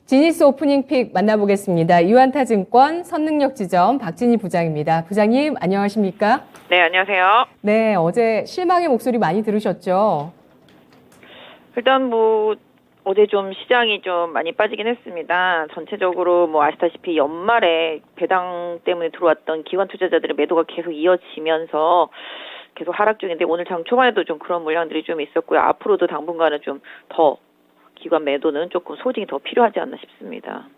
지니스 오프닝 픽 만나보겠습니다. 유한타증권 선능력지점 박진희 부장입니다. 부장님, 안녕하십니까? 네, 안녕하세요. 네, 어제 실망의 목소리 많이 들으셨죠? 일단 어제 좀 시장이 좀 많이 빠지긴 했습니다. 전체적으로 아시다시피 연말에 배당 때문에 들어왔던 기관 투자자들의 매도가 계속 이어지면서 계속 하락 중인데 오늘 장 초반에도 좀 그런 물량들이 좀 있었고요. 앞으로도 당분간은 좀 더 기관 매도는 조금 소진이 더 필요하지 않나 싶습니다.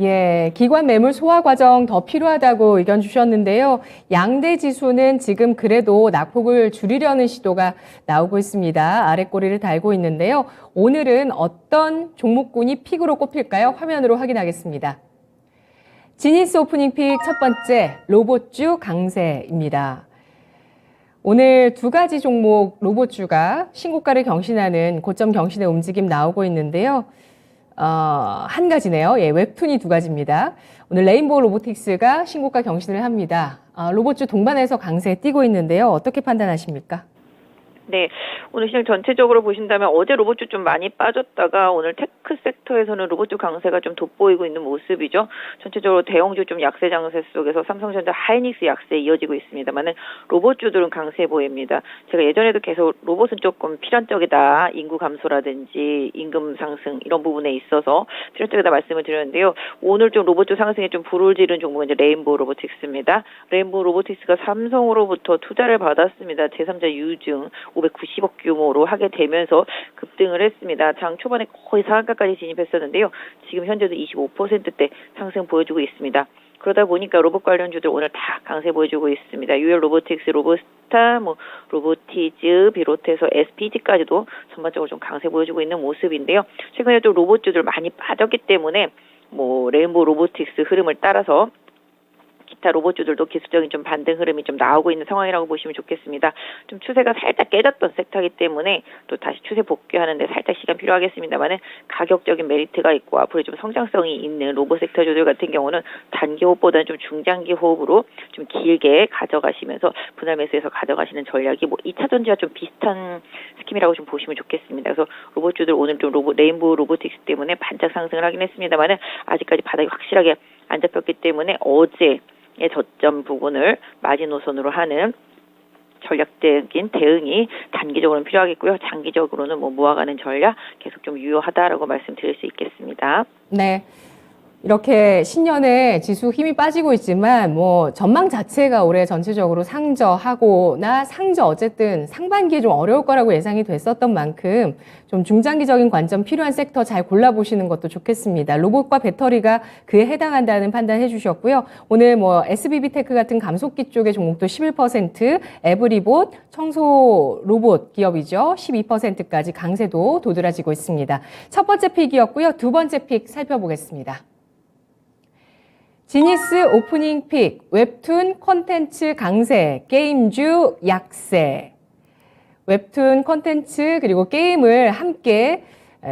예, 기관 매물 소화 과정 더 필요하다고 의견 주셨는데요. 양대 지수는 지금 그래도 낙폭을 줄이려는 시도가 나오고 있습니다. 아래 꼬리를 달고 있는데요. 오늘은 어떤 종목군이 픽으로 꼽힐까요? 화면으로 확인하겠습니다. 지니스 오프닝 픽 첫 번째, 로봇주 강세입니다. 오늘 두 가지 종목 로봇주가 신고가를 경신하는 고점 경신의 움직임 나오고 있는데요. 한 가지네요. 예, 웹툰이 두 가지입니다. 오늘 레인보우 로보틱스가 신고가 경신을 합니다. 로봇주 동반해서 강세에 뛰고 있는데요. 어떻게 판단하십니까? 네, 오늘 시장 전체적으로 보신다면 어제 로봇주 좀 많이 빠졌다가 오늘 테크 섹터에서는 로봇주 강세가 좀 돋보이고 있는 모습이죠. 전체적으로 대형주 좀 약세 장세 속에서 삼성전자, 하이닉스 약세에 이어지고 있습니다만은 로봇주들은 강세 보입니다. 제가 예전에도 계속 로봇은 조금 필연적이다. 인구 감소라든지 임금 상승 이런 부분에 있어서 필연적이다 말씀을 드렸는데요. 오늘 좀 로봇주 상승에 좀 불을 지른 종목은 이제 레인보우 로보틱스입니다. 레인보우 로보틱스가 삼성으로부터 투자를 받았습니다. 제3자 유증 590억 규모로 하게 되면서 급등을 했습니다. 장 초반에 거의 상한가까지 진입했었는데요. 지금 현재도 25%대 상승 보여주고 있습니다. 그러다 보니까 로봇 관련주들 오늘 다 강세 보여주고 있습니다. 유엘 로보틱스, 로보스타, 로보티즈 비롯해서 SPG까지도 전반적으로 좀 강세 보여주고 있는 모습인데요. 최근에 또 로봇주들 많이 빠졌기 때문에 레인보우 로보틱스 흐름을 따라서 기타 로봇주들도 기술적인 좀 반등 흐름이 좀 나오고 있는 상황이라고 보시면 좋겠습니다. 좀 추세가 살짝 깨졌던 섹터이기 때문에 또 다시 추세 복귀하는데 살짝 시간 필요하겠습니다만은 가격적인 메리트가 있고 앞으로 좀 성장성이 있는 로봇 섹터주들 같은 경우는 단기 호흡보다는 좀 중장기 호흡으로 좀 길게 가져가시면서 분할 매수해서 가져가시는 전략이 2차 전지와 좀 비슷한 스킴이라고 좀 보시면 좋겠습니다. 그래서 로봇주들 오늘 좀 레인보우 로보틱스 때문에 반짝 상승을 하긴 했습니다만은 아직까지 바닥이 확실하게 안 잡혔기 때문에 어제의 저점 부분을 마지노선으로 하는 전략적인 대응이 단기적으로는 필요하겠고요. 장기적으로는 모아가는 전략 계속 좀 유효하다라고 말씀드릴 수 있겠습니다. 네. 이렇게 신년에 지수 힘이 빠지고 있지만 전망 자체가 올해 전체적으로 상저하거나 어쨌든 상반기에 좀 어려울 거라고 예상이 됐었던 만큼 좀 중장기적인 관점 필요한 섹터 잘 골라보시는 것도 좋겠습니다. 로봇과 배터리가 그에 해당한다는 판단해 주셨고요. 오늘 SBB테크 같은 감속기 쪽의 종목도 11%, 에브리봇, 청소 로봇 기업이죠. 12%까지 강세도 도드라지고 있습니다. 첫 번째 픽이었고요. 두 번째 픽 살펴보겠습니다. 지니스 오프닝 픽, 웹툰 콘텐츠 강세, 게임주 약세. 웹툰 콘텐츠 그리고 게임을 함께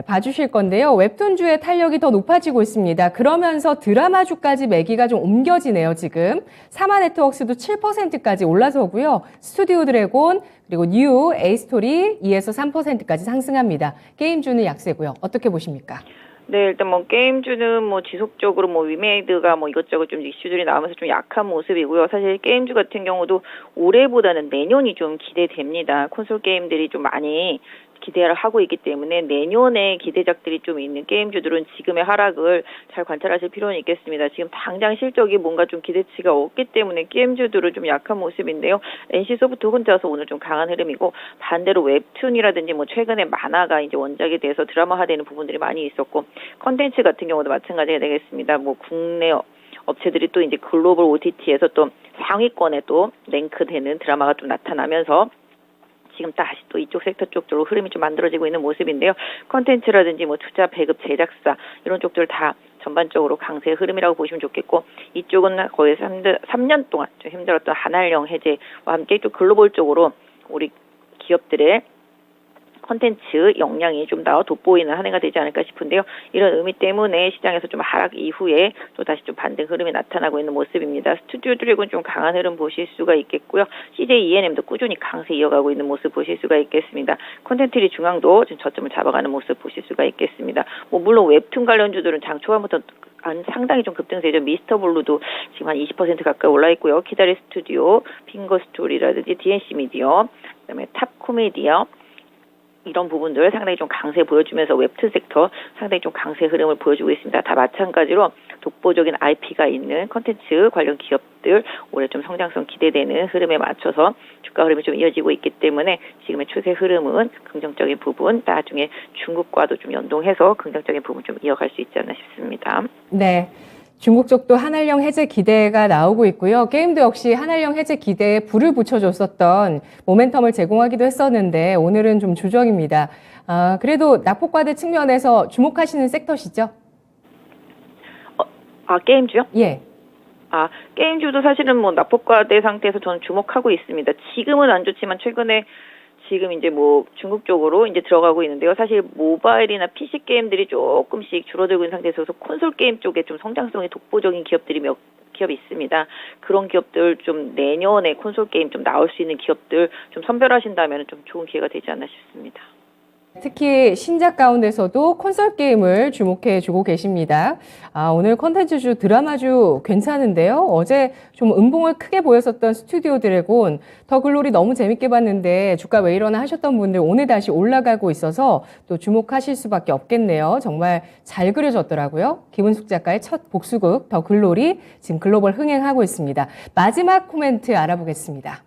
봐주실 건데요. 웹툰주의 탄력이 더 높아지고 있습니다. 그러면서 드라마주까지 매기가 좀 옮겨지네요, 지금. 사마네트웍스도 7%까지 올라서고요. 스튜디오 드래곤 그리고 뉴 에이스토리 2에서 3%까지 상승합니다. 게임주는 약세고요. 어떻게 보십니까? 네, 일단 게임주는 지속적으로 위메이드가 이것저것 좀 이슈들이 나오면서 좀 약한 모습이고요. 사실 게임주 같은 경우도 올해보다는 내년이 좀 기대됩니다. 콘솔 게임들이 좀 많이 기대를 하고 있기 때문에 내년에 기대작들이 좀 있는 게임주들은 지금의 하락을 잘 관찰하실 필요는 있겠습니다. 지금 당장 실적이 뭔가 좀 기대치가 없기 때문에 게임주들은 좀 약한 모습인데요. NC소프트 혼자서 오늘 좀 강한 흐름이고 반대로 웹툰이라든지 최근에 만화가 이제 원작에 대해서 드라마화되는 부분들이 많이 있었고 컨텐츠 같은 경우도 마찬가지가 되겠습니다. 국내 업체들이 또 이제 글로벌 OTT에서 또 상위권에 또 랭크되는 드라마가 좀 나타나면서 지금 다시 또 이쪽 섹터 쪽으로 흐름이 좀 만들어지고 있는 모습인데요. 컨텐츠라든지 투자, 배급, 제작사 이런 쪽들 다 전반적으로 강세의 흐름이라고 보시면 좋겠고 이쪽은 거의 3년 동안 좀 힘들었던 한한령 해제와 함께 또 글로벌 쪽으로 우리 기업들의 콘텐츠 역량이 좀 더 돋보이는 한 해가 되지 않을까 싶은데요. 이런 의미 때문에 시장에서 좀 하락 이후에 또 다시 좀 반등 흐름이 나타나고 있는 모습입니다. 스튜디오 드래곤 좀 강한 흐름 보실 수가 있겠고요. CJ ENM도 꾸준히 강세 이어가고 있는 모습 보실 수가 있겠습니다. 콘텐츠리 중앙도 지금 저점을 잡아가는 모습 보실 수가 있겠습니다. 물론 웹툰 관련주들은 장 초반부터 상당히 좀 급등세죠. 미스터 블루도 지금 한 20% 가까이 올라 있고요. 키다리 스튜디오, 핑거 스토리라든지 DNC 미디어, 그다음에 탑 코미디어 이런 부분들 상당히 좀 강세 보여주면서 웹툰 섹터 상당히 좀 강세 흐름을 보여주고 있습니다. 다 마찬가지로 독보적인 IP가 있는 컨텐츠 관련 기업들 올해 좀 성장성 기대되는 흐름에 맞춰서 주가 흐름이 좀 이어지고 있기 때문에 지금의 추세 흐름은 긍정적인 부분, 나중에 중국과도 좀 연동해서 긍정적인 부분 좀 이어갈 수 있지 않나 싶습니다. 네. 중국 쪽도 한알령 해제 기대가 나오고 있고요. 게임도 역시 한알령 해제 기대에 불을 붙여줬었던 모멘텀을 제공하기도 했었는데 오늘은 좀 조정입니다. 그래도 낙폭과대 측면에서 주목하시는 섹터시죠? 게임주요? 예. 게임주도 사실은 낙폭과대 상태에서 저는 주목하고 있습니다. 지금은 안 좋지만 최근에 지금 이제 중국 쪽으로 이제 들어가고 있는데요. 사실 모바일이나 PC 게임들이 조금씩 줄어들고 있는 상태에서 콘솔 게임 쪽에 좀 성장성이 독보적인 기업들이 몇 기업이 있습니다. 그런 기업들 좀 내년에 콘솔 게임 좀 나올 수 있는 기업들 좀 선별하신다면 좀 좋은 기회가 되지 않나 싶습니다. 특히 신작 가운데서도 콘솔 게임을 주목해 주고 계십니다. 오늘 콘텐츠주 드라마주 괜찮은데요. 어제 좀 음봉을 크게 보였었던 스튜디오 드래곤, 더 글로리 너무 재밌게 봤는데 주가 왜 이러나 하셨던 분들 오늘 다시 올라가고 있어서 또 주목하실 수밖에 없겠네요. 정말 잘 그려졌더라고요. 김은숙 작가의 첫 복수극 더 글로리 지금 글로벌 흥행하고 있습니다. 마지막 코멘트 알아보겠습니다.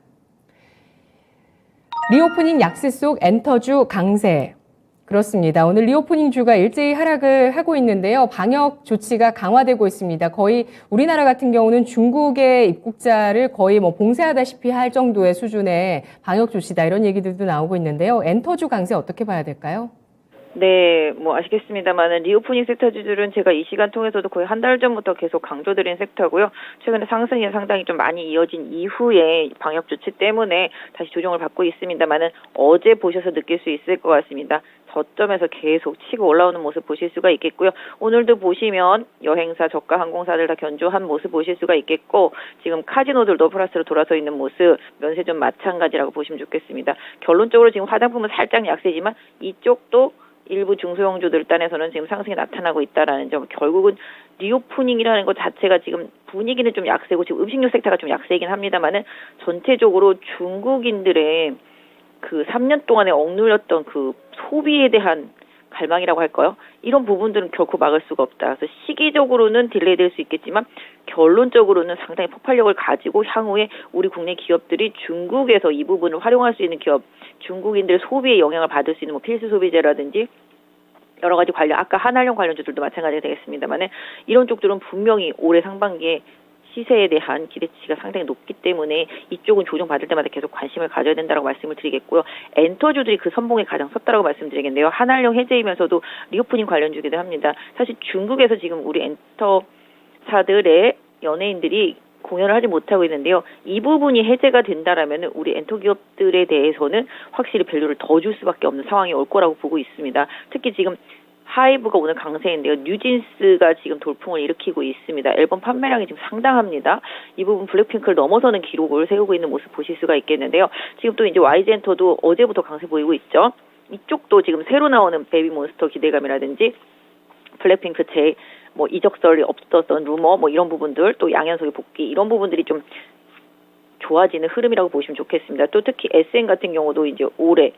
리오프닝 약세 속 엔터주 강세. 그렇습니다. 오늘 리오프닝 주가 일제히 하락을 하고 있는데요. 방역 조치가 강화되고 있습니다. 거의 우리나라 같은 경우는 중국의 입국자를 거의 봉쇄하다시피 할 정도의 수준의 방역 조치다 이런 얘기들도 나오고 있는데요. 엔터주 강세 어떻게 봐야 될까요? 네, 아시겠습니다만은 리오프닝 섹터주들은 제가 이 시간 통해서도 거의 한 달 전부터 계속 강조드린 섹터고요. 최근에 상승이 상당히 좀 많이 이어진 이후에 방역 조치 때문에 다시 조정을 받고 있습니다만은 어제 보셔서 느낄 수 있을 것 같습니다. 저점에서 계속 치고 올라오는 모습 보실 수가 있겠고요. 오늘도 보시면 여행사, 저가 항공사들 다 견조한 모습 보실 수가 있겠고 지금 카지노들도 플러스로 돌아서 있는 모습, 면세점 마찬가지라고 보시면 좋겠습니다. 결론적으로 지금 화장품은 살짝 약세지만 이쪽도 일부 중소형주들 단에서는 지금 상승이 나타나고 있다라는 점, 결국은 리오프닝이라는 것 자체가 지금 분위기는 좀 약세고 지금 음식료 섹터가 좀 약세이긴 합니다만은 전체적으로 중국인들의 그 3년 동안에 억눌렸던 그 소비에 대한 갈망이라고 할까요? 이런 부분들은 결코 막을 수가 없다. 그래서 시기적으로는 딜레이 될 수 있겠지만 결론적으로는 상당히 폭발력을 가지고 향후에 우리 국내 기업들이 중국에서 이 부분을 활용할 수 있는 기업, 중국인들의 소비에 영향을 받을 수 있는 필수 소비재라든지 여러 가지 관련, 아까 한알령 관련주들도 마찬가지가 되겠습니다만 이런 쪽들은 분명히 올해 상반기에 시세에 대한 기대치가 상당히 높기 때문에 이쪽은 조정받을 때마다 계속 관심을 가져야 된다고 말씀을 드리겠고요. 엔터주들이 그 선봉에 가장 섰다라고 말씀드리겠는데요. 한알령 해제이면서도 리오프닝 관련주기도 합니다. 사실 중국에서 지금 우리 엔터사들의 연예인들이 공연을 하지 못하고 있는데요. 이 부분이 해제가 된다라면 우리 엔터 기업들에 대해서는 확실히 밸류를 더 줄 수밖에 없는 상황이 올 거라고 보고 있습니다. 특히 지금 하이브가 오늘 강세인데요. 뉴진스가 지금 돌풍을 일으키고 있습니다. 앨범 판매량이 지금 상당합니다. 이 부분 블랙핑크를 넘어서는 기록을 세우고 있는 모습 보실 수가 있겠는데요. 지금 또 이제 YG엔터도 어제부터 강세 보이고 있죠. 이쪽도 지금 새로 나오는 베이비몬스터 기대감이라든지 블랙핑크 이적설이 없었던 루머 이런 부분들, 또 양현석의 복귀 이런 부분들이 좀 좋아지는 흐름이라고 보시면 좋겠습니다. 또 특히 SM 같은 경우도 이제 올해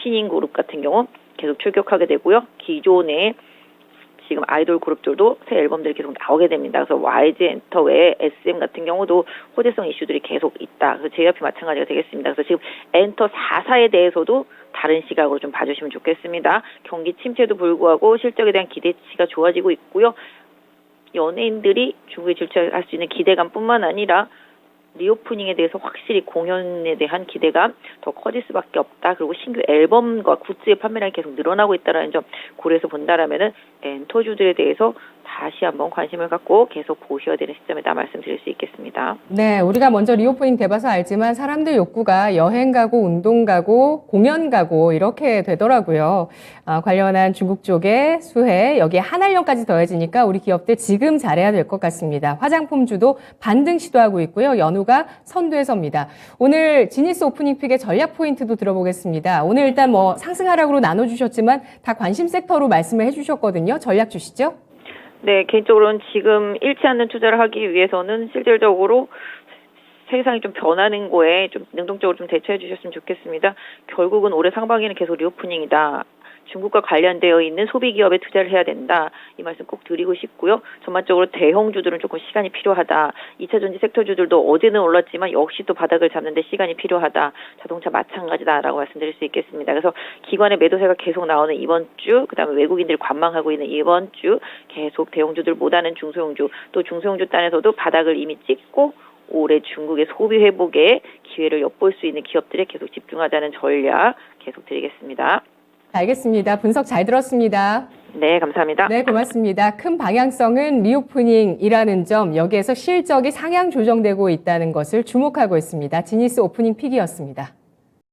신인 그룹 같은 경우 계속 출격하게 되고요. 기존의 지금 아이돌 그룹들도 새 앨범들이 계속 나오게 됩니다. 그래서 YG 엔터 외에 SM 같은 경우도 호재성 이슈들이 계속 있다. 그래서 JYP 마찬가지가 되겠습니다. 그래서 지금 엔터 4사에 대해서도 다른 시각으로 좀 봐주시면 좋겠습니다. 경기 침체도 불구하고 실적에 대한 기대치가 좋아지고 있고요. 연예인들이 중국에 진출할 수 있는 기대감뿐만 아니라 리오프닝에 대해서 확실히 공연에 대한 기대가 더 커질 수밖에 없다. 그리고 신규 앨범과 굿즈의 판매량이 계속 늘어나고 있다는 점 고려해서 본다라면은 엔터주들에 대해서 다시 한번 관심을 갖고 계속 보셔야 되는 시점이다 말씀드릴 수 있겠습니다. 네, 우리가 먼저 리오프닝 돼봐서 알지만 사람들 욕구가 여행 가고 운동 가고 공연 가고 이렇게 되더라고요. 관련한 중국 쪽의 수혜, 여기에 한알령까지 더해지니까 우리 기업들 지금 잘해야 될 것 같습니다. 화장품주도 반등 시도하고 있고요. 연우가 선두에 섭니다. 오늘 지니스 오프닝 픽의 전략 포인트도 들어보겠습니다. 오늘 일단 뭐 상승하락으로 나눠주셨지만 다 관심 섹터로 말씀을 해주셨거든요. 전략 주시죠. 네, 개인적으로는 지금 잃지 않는 투자를 하기 위해서는 실질적으로 세상이 좀 변하는 거에 좀 능동적으로 좀 대처해 주셨으면 좋겠습니다. 결국은 올해 상반기는 계속 리오프닝이다. 중국과 관련되어 있는 소비 기업에 투자를 해야 된다. 이 말씀 꼭 드리고 싶고요. 전반적으로 대형주들은 조금 시간이 필요하다. 2차 전지 섹터주들도 어제는 올랐지만 역시 또 바닥을 잡는데 시간이 필요하다. 자동차 마찬가지다라고 말씀드릴 수 있겠습니다. 그래서 기관의 매도세가 계속 나오는 이번 주, 그다음에 외국인들이 관망하고 있는 이번 주 계속 대형주들보다는 중소형주, 또 중소형주 단에서도 바닥을 이미 찍고 올해 중국의 소비 회복에 기회를 엿볼 수 있는 기업들에 계속 집중하자는 전략 계속 드리겠습니다. 알겠습니다. 분석 잘 들었습니다. 네, 감사합니다. 네, 고맙습니다. 큰 방향성은 리오프닝이라는 점, 여기에서 실적이 상향 조정되고 있다는 것을 주목하고 있습니다. 지니스 오프닝 픽이었습니다.